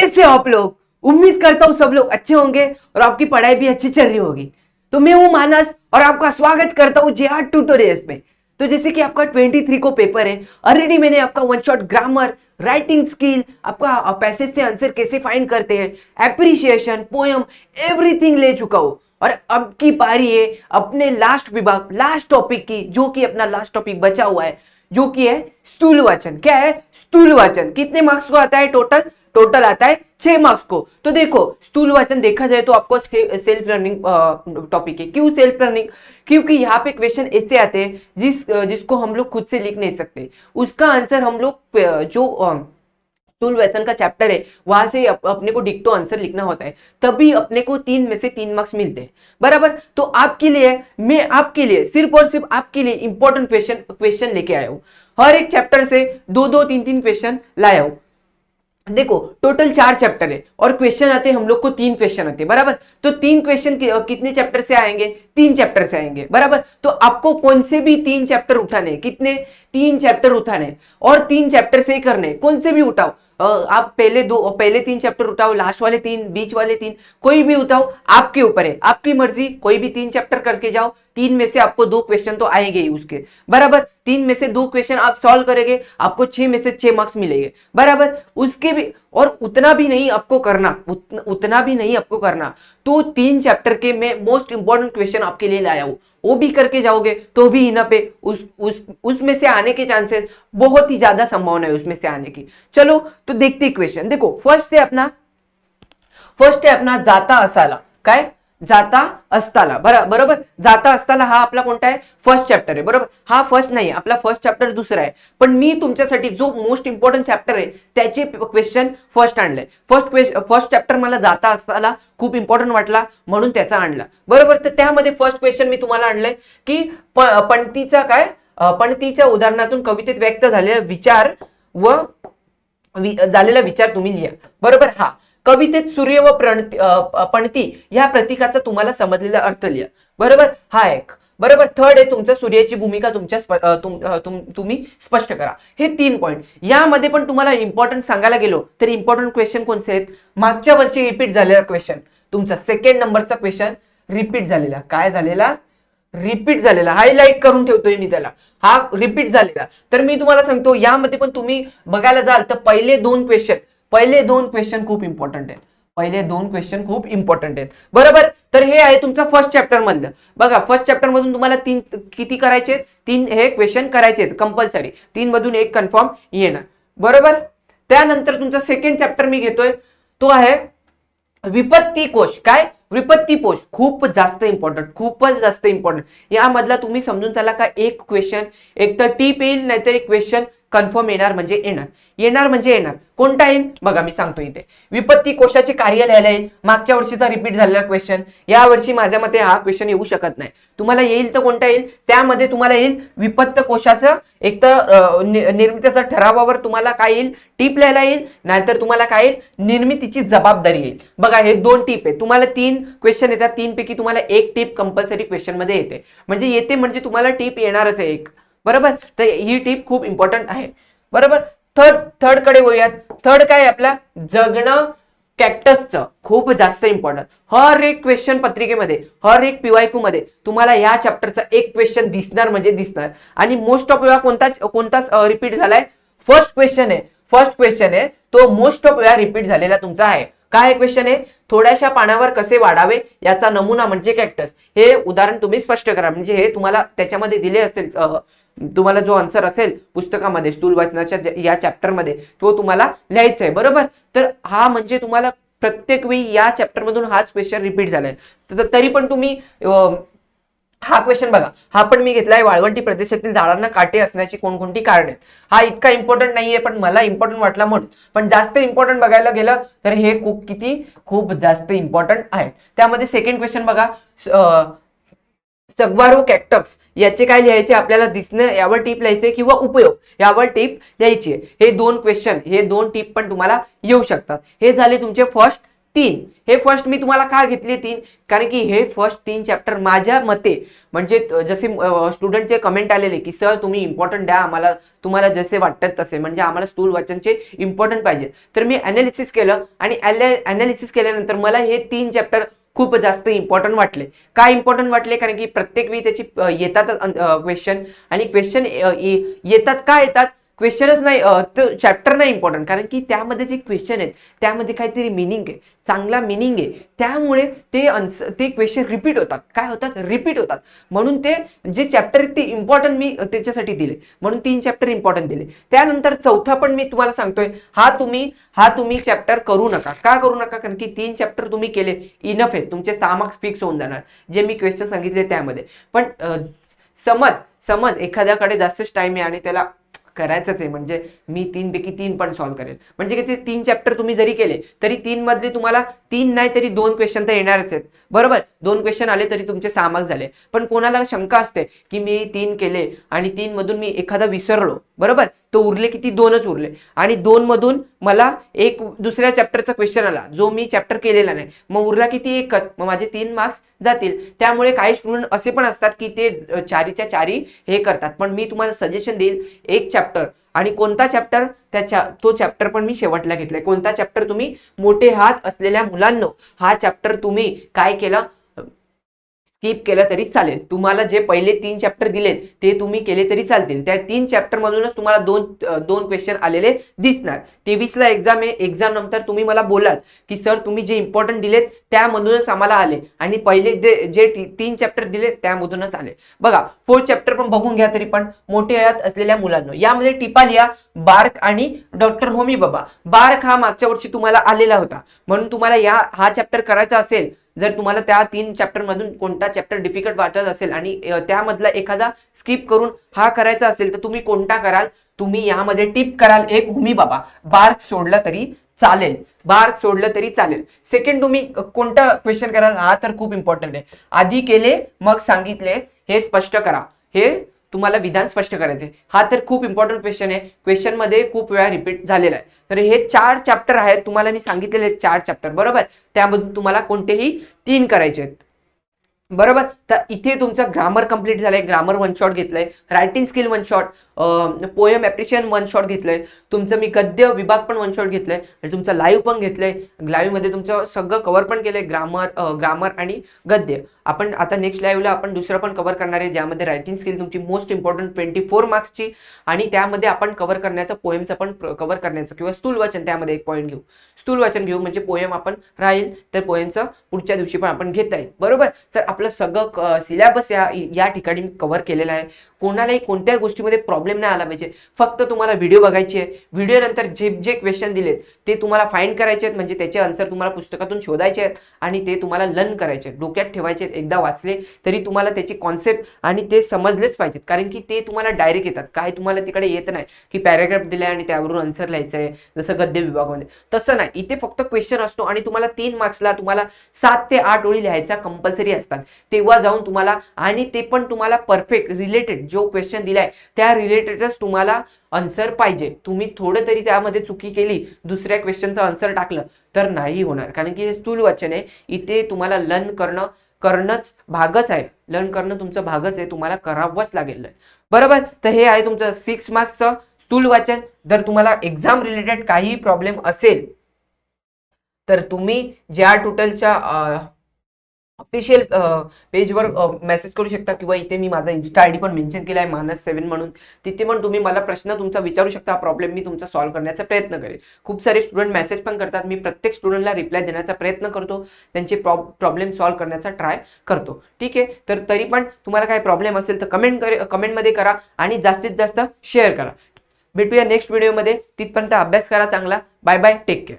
कैसे आप लोग? उम्मीद करता हूँ सब लोग अच्छे होंगे और आपकी पढ़ाई भी अच्छी चल रही होगी। तो मैं हूँ मानस और आपका स्वागत करता हूँ जेआर ट्यूटोरियल्स में। तो जैसे कि आपका 23 को पेपर है, ऑलरेडी मैंने आपका one shot grammar, writing skill, आपका पैसेज से आंसर कैसे फाइंड करते हैं, एप्रिसिएशन, पोयम, एवरीथिंग ले चुका हूँ। और अब की पारी है अपने लास्ट विभाग, लास्ट टॉपिक की, जो कि अपना लास्ट टॉपिक बचा हुआ है, जो कि है स्थूल वाचन। क्या है? स्थूल वाचन। कितने मार्क्स को आता है टोटल? टोटल आता है 6 मार्क्स को। तो देखो, स्थूल वाचन देखा जाए तो आपको सेल्फ लर्निंग टॉपिक है। क्यों सेल्फ लर्निंग? क्योंकि यहाँ पे क्वेश्चन ऐसे आते हैं जिसको हम लोग खुद से लिख नहीं सकते। उसका आंसर हम लोग जो स्थूल वाचन का चैप्टर है वहां से अपने को डिक्टो आंसर लिखना होता है, तभी अपने को 3 में से 3 मार्क्स मिलते हैं। बराबर। तो आपके लिए, मैं आपके लिए, सिर्फ और सिर्फ आपके लिए इंपॉर्टेंट क्वेश्चन लेके आया हूं। हर एक चैप्टर से 2-2, 3-3 क्वेश्चन लाया हूं। देखो, टोटल 4 चैप्टर है और क्वेश्चन आते हैं हम लोग को 3 क्वेश्चन आते हैं। बराबर। तो 3 क्वेश्चन कितने चैप्टर से आएंगे? 3 चैप्टर से आएंगे। बराबर। तो आपको कौन से भी 3 चैप्टर उठाने? कितने? 3 चैप्टर उठाने और 3 चैप्टर से ही करने। कौन से भी उठाओ, आप पहले 3 चैप्टर उठाओ, लास्ट वाले 3, बीच वाले 3, कोई भी उठाओ, आपके ऊपर है, आपकी मर्जी। कोई भी 3 चैप्टर करके जाओ, 3 में से आपको 2 क्वेश्चन तो आएंगे ही उसके। बराबर। 3 में से 2 क्वेश्चन आप सॉल्व करेंगे, आपको 6 में से 6 मार्क्स मिलेंगे। बराबर। उसके भी, और उतना भी नहीं आपको करना, उतना भी नहीं आपको करना, तो 3 चैप्टर के मैं मोस्ट इंपॉर्टेंट क्वेश्चन आपके लिए लाया हूं। वो भी करके जाओगे तो भी इना पे उसमें से आने के चांसेस बहुत ही ज्यादा संभावना है उसमें से आने की। चलो तो देखते क्वेश्चन। देखो, फर्स्ट है अपना जाता असाला। काय? जाता असताला। बरोबर। जाता असताला हा आपला कोणता आहे? फर्स्ट चॅप्टर आहे। बरोबर। हा फर्स्ट नाही, आपला फर्स्ट चॅप्टर दुसरा आहे, पण मी तुमच्यासाठी जो मोस्ट इंपॉर्टंट चॅप्टर आहे त्याचे क्वेश्चन फर्स्ट आणले। फर्स्ट चॅप्टर मला जाता असताला खूप इंपॉर्टंट वाटला म्हणून त्याचा आणला। बरोबर। तर त्यामध्ये फर्स्ट क्वेश्चन मी तुम्हाला आणलंय की पणतीचा काय? पणतीच्या उदाहरणातून कवितेत व्यक्त झालेला विचार झालेला विचार तुम्ही लिहा। बरोबर। हा कवितेत सूर्य व पणती या प्रतीकाचा तुम्हाला समजलेला अर्थ लिहा। बरोबर। हा एक। बरोबर। थर्ड आहे तुमचं सूर्याची भूमिका तुम्ही स्पष्ट करा। हे 3 पॉइंट। यामध्ये पण तुम्हाला इंपॉर्टंट सांगायला गेलो तर इंपॉर्टंट क्वेश्चन कोणते आहेत? मागच्या वर्षी रिपीट झालेला क्वेश्चन, तुमचा 2nd नंबरचा क्वेश्चन रिपीट झालेला। काय झालेला? रिपीट झालेला। हायलाइट करून ठेवतोय मी त्याला, हा रिपीट झालेला। तर मी तुम्हाला सांगतो, यामध्ये पण तुम्ही बघायला जाल तर पहिले 2 क्वेश्चन खूप इम्पॉर्टंट आहेत। पहिले 2 क्वेश्चन खूप इम्पॉर्टंट आहेत। बरोबर। तर हे आहे तुमचा फर्स्ट चॅप्टर मधलं। बघा, फर्स्ट चॅप्टर मधून तुम्हाला 3 किती करायचे? 3 हे क्वेश्चन करायचे आहेत कंपल्सरी। 3 मधून 1 कन्फर्म येणार। बरोबर। त्यानंतर तुमचा 2nd चॅप्टर मी घेतोय, तो आहे विपत्ती कोश। काय? विपत्ती कोश खूप जास्त इम्पॉर्टंट, खूपच जास्त इम्पॉर्टंट। यामधला तुम्ही समजून चला का एक क्वेश्चन, एक तर टीप येईल, नाहीतर एक क्वेश्चन कन्फर्म येणार म्हणजे येणार। कोणता येईल? बघा, मी सांगतो इथे। विपत्ती कोशाचे कार्य लिहायला येईल। मागच्या वर्षीचा रिपीट झालेला क्वेश्चन, या वर्षी माझ्या मते हा क्वेश्चन येऊ शकत नाही। तुम्हाला येईल तर कोणता येईल? त्यामध्ये तुम्हाला येईल विपत्त कोशाचं, एक तर निर्मितीच्या ठरावावर तुम्हाला काय येईल? टीप लिहायला येईल, नाहीतर तुम्हाला काय येईल? निर्मितीची जबाबदारी येईल। बघा, हे 2 टीप आहे। तुम्हाला 3 क्वेश्चन येतात, 3 पैकी तुम्हाला 1 टीप कंपल्सरी क्वेश्चन मध्ये येते, म्हणजे तुम्हाला टीप येणारच आहे एक। बरोबर। तर ही टीप खूप इम्पॉर्टंट आहे। बरोबर। थर्ड कडे वळूयात। थर्ड काय आपला? जगणं कॅक्टसचं खूप जास्त इम्पॉर्टंट। हर एक क्वेश्चन पत्रिकेमध्ये, हर एक पीवायक्यू मध्ये तुम्हाला या चॅप्टरचा एक क्वेश्चन दिसणार म्हणजे दिसणार। आणि मोस्ट ऑफ वेळा कोणता रिपीट झालाय? फर्स्ट क्वेश्चन आहे तो मोस्ट ऑफ वेळा रिपीट झालेला तुमचा आहे। काय क्वेश्चन आहे? थोड्याशा पाण्यावर कसे वाढावे याचा नमुना म्हणजे कॅक्टस। हे उदाहरण तुम्ही स्पष्ट करा, म्हणजे हे तुम्हाला त्याच्यामध्ये दिले असेल, तुम्हाला जो आन्सर असेल पुस्तकामध्ये स्थूल वाचनाच्या या चॅप्टर मध्ये, तो तुम्हाला लिहायचा आहे। बरोबर। तर हा म्हणजे तुम्हाला प्रत्येक वेळी या चॅप्टर मधून हाच क्वेश्चन रिपीट झालाय, तरी पण तुम्ही हा क्वेश्चन बघा, हा पण मी घेतलाय। वाळवंटी प्रदेशातील झाडांना काटे असण्याची कोणकोणती कारणे। हा इतका इम्पॉर्टंट नाहीये, पण मला इम्पॉर्टंट वाटला म्हणून। पण जास्त इम्पॉर्टंट बघायला गेलं तर हे खूप जास्त इम्पॉर्टंट आहे। त्यामध्ये 2nd क्वेश्चन बघा, सग्वारो कॅक्टस याचे काय लिहायचे? आपल्याला दिसणं यावर टीप लिहायचे किंवा उपयोग यावर टीप लिहायची। हे 2 क्वेश्चन, हे 2 टीप पण तुम्हाला येऊ शकतात। हे झाले तुमचे फर्स्ट तीन. हे फर्स्ट मी तुम्हाला का घेतले तीन, कारण की हे फर्स्ट 3 चॅप्टर माझ्या मते म्हणजे जसे स्टुडंटचे कमेंट आलेले की सर तुम्ही इम्पॉर्टंट द्या आम्हाला, तुम्हाला जसे वाटतात तसे, म्हणजे आम्हाला स्थूल वाचनचे इम्पॉर्टंट पाहिजे. तर मी अनालिसिस केलं आणि अनालिसिस केल्यानंतर मला हे 3 चॅप्टर खूप जास्त इम्पॉर्टंट वाटले. का इम्पॉर्टंट वाटले, कारण की प्रत्येक वेळी त्याची येतात क्वेश्चन, आणि क्वेश्चन येतात का येतात, क्वेश्चनच नाही तर चॅप्टर नाही इम्पॉर्टंट, कारण की त्यामध्ये जे क्वेश्चन आहेत त्यामध्ये काहीतरी मिनिंग आहे, चांगला मिनिंग आहे, त्यामुळे ते क्वेश्चन रिपीट होतात. काय होतात, रिपीट होतात. म्हणून ते जे चॅप्टर ते इम्पॉर्टंट मी त्याच्यासाठी दिले, म्हणून 3 चॅप्टर इम्पॉर्टंट दिले. त्यानंतर चौथा पण मी तुम्हाला सांगतोय, हा तुम्ही चॅप्टर करू नका. का करू नका, कारण की 3 चॅप्टर तुम्ही केले इनफ आहे, तुमचे 6 मार्क्स फिक्स होऊन जाणार जे मी क्वेश्चन सांगितले त्यामध्ये. पण समज एखाद्याकडे जास्तच टाइम आहे आणि त्याला करायचंच आहे, म्हणजे मी 3 पैकी 3 पण सॉल्व्ह करेल, म्हणजे किती 3 चॅप्टर तुम्ही जरी केले तरी 3 मधले तुम्हाला 3 नाही तरी 2 क्वेश्चन तर येणारच आहेत, बरोबर. 2 क्वेश्चन आले तरी तुमचे 6 मार्क्स झाले. पण कोणाला शंका असते की मी 3 केले आणि 3 मधून मी एखादा विसरलो, बरोबर, तो उरले किती 2च उरले, आणि 2 मधून मला एक दुसऱ्या चॅप्टरचा क्वेश्चन आला जो मी चॅप्टर केलेला नाही, मग उरला किती एकच, मग माझे 3 मार्क्स जातील. त्यामुळे काही स्टुडंट असे पण असतात की ते चारीच्या चारी हे करतात. पण मी तुम्हाला सजेशन देईल, एक चॅप्टर, आणि कोणता चॅप्टर, तो चॅप्टर पण मी शेवटला घेतलाय. कोणता चॅप्टर, तुम्ही मोठे हात असलेल्या मुलांनो, हा चॅप्टर तुम्ही काय केलं, स्किप केलं तरी चालेल. तुम्हाला जे पहिले 3 चॅप्टर दिलेत ते तुम्ही केले तरी चालतील. त्या 3 चॅप्टर मधूनच तुम्हाला दोन क्वेश्चन आलेले दिसणार. 23 ला एक्झाम आहे. एक्झाम नंतर तुम्ही मला बोलाल की सर तुम्ही जे इम्पॉर्टंट दिलेत त्यामधूनच आम्हाला आले, आणि पहिले जे 3 चॅप्टर दिले त्यामधूनच आले. बघा 4th चॅप्टर पण बघून घ्या. तरी पण मोठे हयात असलेल्या मुलांना, यामध्ये टिपा लिहा, बार्क आणि डॉक्टर होमी बाबा. बार्क हा मागच्या वर्षी तुम्हाला आलेला होता, म्हणून तुम्हाला हा चॅप्टर करायचा असेल, जर तुम्हाला त्या 3 चॅप्टर मधून कोणता चॅप्टर डिफिकल्ट वाटत असेल आणि त्यामधला एखादा स्किप करून हा करायचा असेल, तर तुम्ही कोणता कराल, तुम्ही यामध्ये टिप कराल एक होमी बाबा. बार्क सोडला तरी चालेल, बार्क सोडलं तरी चालेल. सेकंड तुम्ही कोणता क्वेश्चन कराल, हा तर खूप इम्पॉर्टंट आहे. आधी केले मग सांगितले हे स्पष्ट करा, हे तुम्हाला विधान स्पष्ट करायचे. हा तर खूप इम्पॉर्टंट क्वेश्चन आहे, क्वेश्चन मध्ये खूप वेळा रिपीट झालेला आहे. तर हे 4 चॅप्टर आहेत, तुम्हाला मी सांगितलेले 4 चॅप्टर, बरोबर. त्यामधून तुम्हाला कोणतेही 3 करायचे आहेत, बरोबर. तर इथे तुमचा ग्रामर कंप्लीट झालाय, ग्रामर वन शॉट घेतलंय, writing skill one shot, poem appreciation one shot घेतलंय, तुमचं मी गद्य विभाग पण वन शॉट घेतलंय, आणि तुमचं लाईव्ह पण घेतलंय. लाईव्ह मध्ये तुमचं सगळं कव्हर पण केलंय, ग्रामर आणि गद्य. आपण आता नेक्स्ट लाईव्हला आपण दुसरं पण कव्हर करणार आहे, ज्यामध्ये रायटिंग स्किल तुमची मोस्ट इम्पॉर्टंट 24 मार्क्सची, आणि त्यामध्ये आपण कव्हर करण्याचं पोएमचं पण कव्हर करण्याचं, किंवा स्थूल वाचन त्यामध्ये एक पॉईंट घेऊ, स्थूल वाचन घेऊ, म्हणजे पोएम आपण राहील तर पोएमचं पुढच्या दिवशी पण आपण घेता येईल, बरोबर. तर आपलं सगळं सिलेबस या ठिकाणी कव्हर केलेलं आहे. कोणालाही कोणत्या गोष्टीमध्ये प्रॉब्लेम नाही आला पाहिजे. फक्त तुम्हाला व्हिडिओ बघायची आहे, व्हिडिओ नंतर जे क्वेश्चन दिलेत ते तुम्हाला फाइंड करायचे आहेत, म्हणजे त्याचे आन्सर तुम्हाला पुस्तकातून शोधायचे आहेत आणि ते तुम्हाला लर्न करायचे आहेत, डोक्यात ठेवायचे आहेत. एकदा वाचले तरी तुम्हाला त्याची कॉन्सेप्ट आणि ते समजलेच पाहिजेत, कारण की ते तुम्हाला डायरेक्ट येतात. काय तुम्हाला तिकडे येत नाही की पॅराग्राफ दिलाय आणि त्यावरून आन्सर लिहायचं आहे जसं गद्य विभागामध्ये, तसं नाही. इथे फक्त क्वेश्चन असतो आणि तुम्हाला 3 मार्क्सला तुम्हाला 7 ते 8 ओळी लिहायचा कंपल्सरी असतात. तेव्हा जाऊन तुम्हाला, आणि ते पण तुम्हाला परफेक्ट रिलेटेड, जो क्वेश्चन दिलाय त्या रिलेटेडच तुम्हाला आन्सर पाहिजे. तुम्ही थोडं तरी त्यामध्ये चुकी केली, दुसऱ्या क्वेश्चनचं आन्सर टाकलं तर नाही होणार, कारण की हे स्थूल वाचन आहे. इथे तुम्हाला लर्न करणंच भागच आहे, लर्न करणं तुमचं भागच आहे, तुम्हाला करावंच लागेल, बरोबर. तर हे आहे तुमचं 6 मार्क्सचं स्थूल वाचन. जर तुम्हाला एक्झाम रिलेटेड काही प्रॉब्लेम असेल तर तुम्ही ज्या टोटलच्या ऑफिशियल पेजवर मेसेज करू शकता, किंवा इथे मी माझा इन्स्टा आयडी पण मेन्शन केला आहे मानस7 म्हणून, तिथे पण तुम्ही मला प्रश्न तुमचा विचारू शकता. प्रॉब्लेम मी तुमचा सॉल्व्ह करण्याचा प्रयत्न करेल. खूप सारे स्टुडंट मेसेज पण करतात, मी प्रत्येक स्टुडंटला रिप्लाय देण्याचा प्रयत्न करतो, त्यांचे प्रॉब्लेम सॉल्व्ह करण्याचा ट्राय करतो, ठीक आहे. तर तरी पण तुम्हाला काही प्रॉब्लेम असेल तर कमेंटमध्ये करा आणि जास्तीत जास्त शेअर करा. भेटूया नेक्स्ट व्हिडिओमध्ये, तिथपर्यंत अभ्यास करा चांगला. Bye bye, take care.